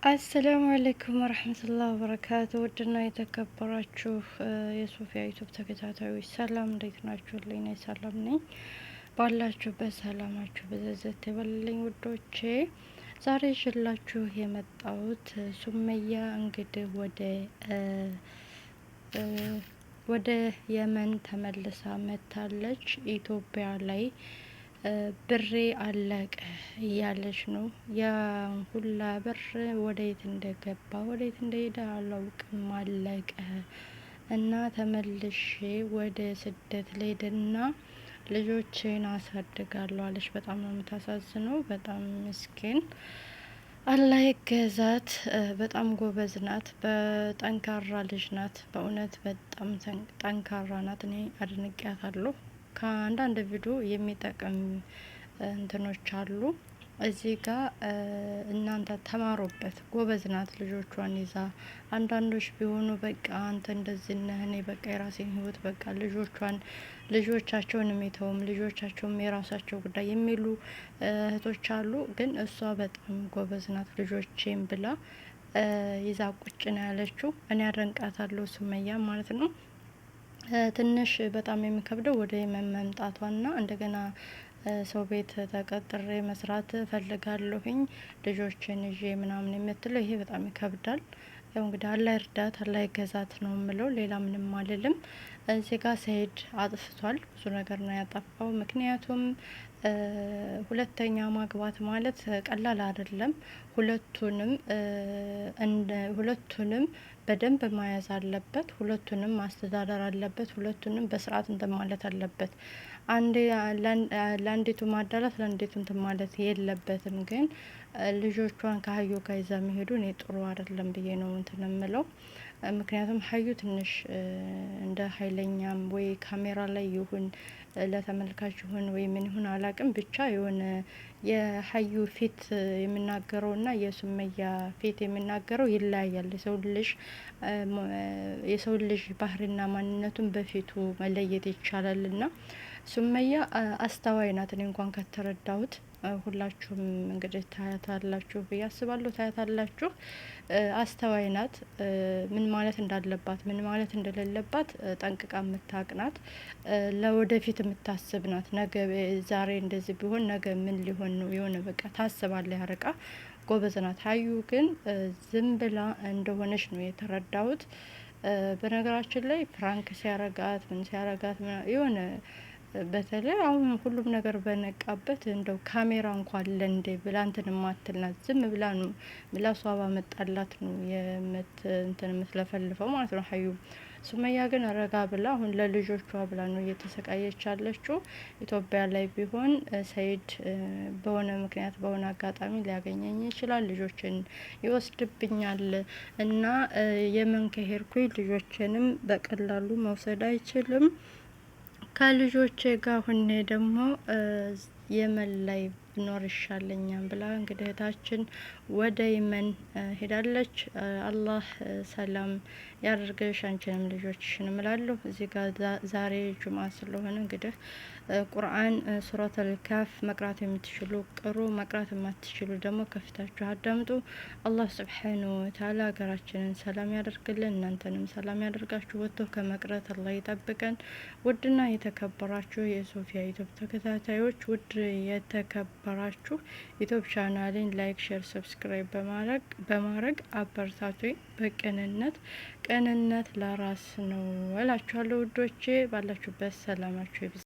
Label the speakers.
Speaker 1: አሰላሙ አለይኩም ወረህመቱላሂ ወበረካቱ። ውድና የተከበራችሁ የሶፊያ ዩቱብ ተከታታዮች ሰላም፣ እንዴት ናችሁልኝ? እኔ ሰላም ነኝ። ባላችሁበት ሰላማችሁ በዘዘት ይበልልኝ ውዶቼ። ዛሬ ይዤላችሁ የመጣሁት ሱመያ እንግዲህ ወደ የመን ተመልሳ መታለች። ኢትዮጵያ ላይ ብሬ አለቀ እያለች ነው። ያ ሁላ ብር ወደየት እንደገባ ወደየት እንደሄደ አላውቅም፣ አለቀ እና ተመልሼ ወደ ስደት ልሄድና ልጆቼን አሳድጋለሁ አለች። በጣም ነው የምታሳዝነው። በጣም ምስኪን። አላህ ይገዛት። በጣም ጎበዝ ናት። በጠንካራ ልጅ ናት። በእውነት በጣም ጠንካራ ናት። እኔ አድንቄያታለሁ። ከአንዳንድ ቪዲዮ የሚጠቅም እንትኖች አሉ እዚህ ጋር እናንተ ተማሩበት። ጎበዝ ናት ልጆቿን ይዛ። አንዳንዶች ቢሆኑ በቃ አንተ እንደዚህ ነህ፣ እኔ በቃ የራሴን ህይወት በቃ ልጆቻቸውን የሚተውም ልጆቻቸውም የራሳቸው ጉዳይ የሚሉ እህቶች አሉ። ግን እሷ በጣም ጎበዝ ናት። ልጆቼም ብላ ይዛ ቁጭ ነው ያለችው። እኔ አደንቃታለሁ ሱመያ ማለት ነው። ትንሽ በጣም የሚከብደው ወደ የመን መምጣቷና እንደገና ሰው ቤት ተቀጥሬ መስራት ፈልጋለሁኝ ልጆችን ይዤ ምናምን የምትለው ይሄ በጣም ይከብዳል። ያው እንግዲህ አላህ ይርዳት፣ አላህ ይገዛት ነው የምለው። ሌላ ምንም አልልም። እዚህ ጋር ሰኢድ አጥፍቷል፣ ብዙ ነገር ነው ያጠፋው። ምክንያቱም ሁለተኛ ማግባት ማለት ቀላል አይደለም። ሁለቱንም በደንብ መያዝ አለበት። ሁለቱንም ማስተዳደር አለበት። ሁለቱንም በስርዓት እንትን ማለት አለበት። ለአንዲቱ ማዳላት ለአንዲቱ እንትን ማለት የለበትም። ግን ልጆቿን ከሀዩ ጋር ይዛ መሄዱ እኔ ጥሩ አይደለም ብዬ ነው እንትን የምለው። ምክንያቱም ሀዩ ትንሽ እንደ ኃይለኛም ወይ ካሜራ ላይ ይሁን ለተመልካች ይሁን ወይ ምን ይሁን አላቅም፣ ብቻ የሆነ የሀዩ ፊት የሚናገረው እና የሱመያ ፊት የሚናገረው ይለያያል። የሰው ልጅ ባህሪና ማንነቱን በፊቱ መለየት ይቻላል። እና ሱመያ አስተዋይ ናት። እኔ እንኳን ከተረዳሁት ሁላችሁም እንግዲህ ታያታላችሁ ብዬ አስባለሁ። ታያታላችሁ። አስተዋይ ናት። ምን ማለት እንዳለባት ምን ማለት እንደሌለባት ጠንቅቃ የምታውቅ ናት። ለወደፊት የምታስብ ናት። ነገ ዛሬ እንደዚህ ቢሆን ነገ ምን ሊሆን ነው የሆነ በቃ ታስባለች ያርቃ። ጎበዝ ናት። ሀዩ ግን ዝም ብላ እንደሆነች ነው የተረዳሁት። በነገራችን ላይ ፍራንክ ሲያረጋት ምን ሲያረጋት የሆነ በተለይ አሁን ሁሉም ነገር በነቃበት እንደው ካሜራ እንኳን ለንዴ ብላ እንትን ማትልናት ዝም ብላ ነው ምላሷ ባመጣላት ነው እንትን የምትለፈልፈው ማለት ነው ሀዩ። ሱመያ ግን ረጋ ብላ አሁን ለልጆቿ ብላ ነው እየተሰቃየች ያለችው። ኢትዮጵያ ላይ ቢሆን ሰኢድ በሆነ ምክንያት በሆነ አጋጣሚ ሊያገኘኝ ይችላል፣ ልጆችን ይወስድብኛል እና የመን ከሄድኩኝ ልጆችንም በቀላሉ መውሰድ አይችልም። ከልጆቼ ጋር ሁኔ ደግሞ የመን ላይ ብኖር ይሻለኛል ብላ እንግዲህ እህታችን ወደ የመን ሄዳለች። አላህ ሰላም ያደርገሽ አንቺንም ልጆችሽን እላለሁ። እዚህ ጋር ዛሬ ጁምአ ስለሆነ እንግዲህ ቁርአን ሱረቱል ካፍ መቅራት የምትችሉ ቅሩ፣ መቅራት የማትችሉ ደግሞ ከፍታችሁ አዳምጡ። አላህ ሱብሓነሁ ወተዓላ ሀገራችንን ሰላም ያደርግልን፣ እናንተንም ሰላም ያደርጋችሁ። ወጥቶ ከመቅረት አላህ ይጠብቀን። ውድና የተከበራችሁ የሶፊያ ዩቱብ ተከታታዮች፣ ውድ የተከበራችሁ ዩቱብ ቻናሌን ላይክ፣ ሼር፣ ሰብስክራይብ በማድረግ አበረታቱ። ቅንነት ለራስ ነው እላችኋለሁ ውዶቼ። ባላችሁበት ሰላማችሁ ይብዛ።